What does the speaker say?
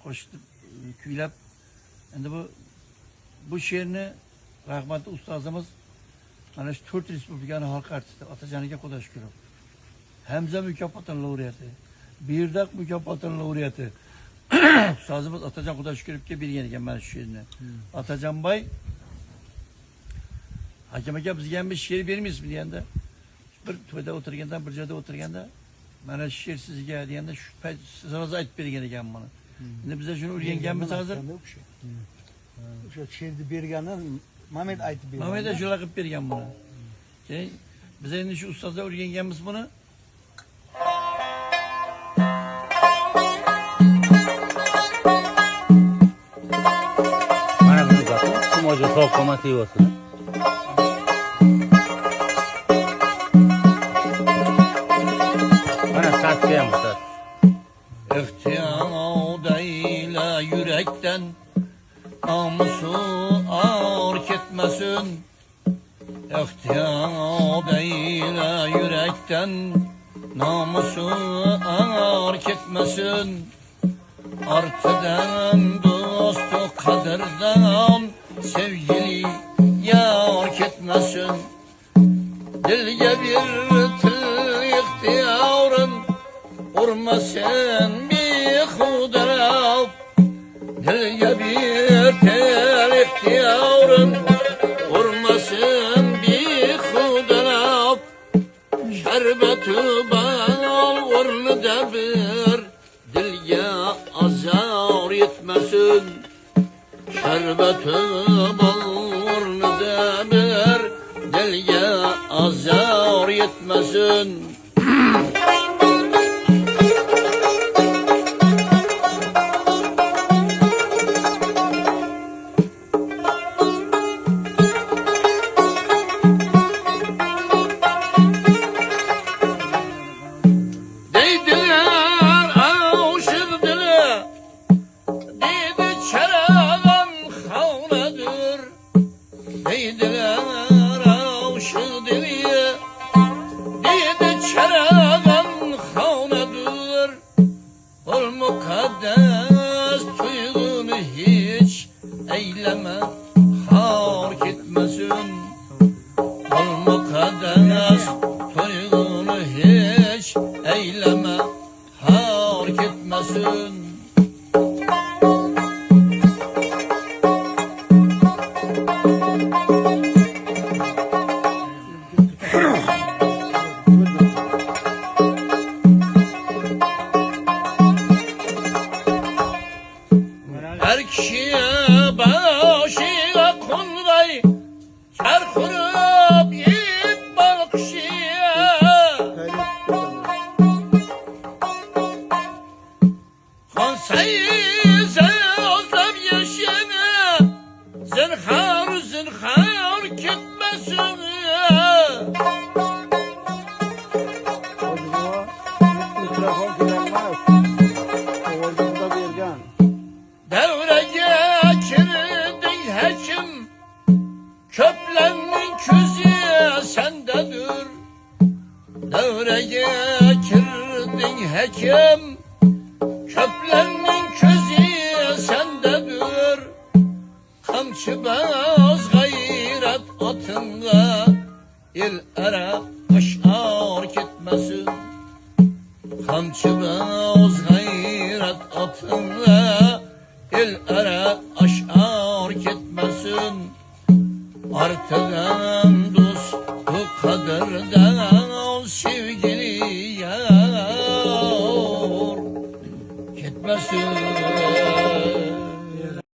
qo'shiqni kuylab, endi bu she'rni rahmatli ustozimiz mana shu 4 respublikaning xalq artisti Otajoniga Xudo shukr. Hamza mukofotining laureati, Birdaq mukofotining laureati. Ustozimiz Otajon Xudo shukrovga bergan ekan mana shu she'rni. Otajonboy Hakim aka bizga ham bir she'r bermaysizmi deganda, bir to'yda o'tirganda, bir joyda o'tirganda, mana shu she'r sizga deganda shu payt siz aytib bergan ekan buni. Endi biz shuni o'rganganmiz hozir. O'sha she'rni bergani Mamet aytib bergan. Mamet shular qilib bergan buni. Keyin biz endi shu ustozlar o'rganganmiz buni. Mana buni gapi, kim o'zi so'q qolmasa bo'lsin. Mana sasga ham sas. İhtiyadıyla yürekten namusu ağır ketmesin. İhtiyadıyla yürekten namusu ağır ketmesin. Artıdan dostu kaderden sevgili yar ketmesin. Dilge bir tıl ihtiyarın vurmasın bir hudarab. Dilge bir tıl ihtiyarın vurmasın bir hudarab. Şerbeti bal ornida bir dilge azar yetmesin. Şerbeti bal ornida bir dilge azar yetmesin. Mukaddes tuygunu hiç eyleme hark etmesin. Ol mukaddes tuygunu hiç eyleme hark etmesin. Her kişiye başına konray kar kurup yiyip balık kişiye. Konsayı özlem yaşayana zinhar zinhar gitmesin. Mikrofon kullanmaz. Ovulda bergan. Devreye girdin hekim, köplenmin közü sendedir. Devreye girdin hekim, köplenmin közü sendedir. Kamçıbaz gayret atınla el ara aşar gitmesin. Kamçıbaz gayret atınla el ara aşar ketmesin. Artıdan dost bu kaderden sevgili ya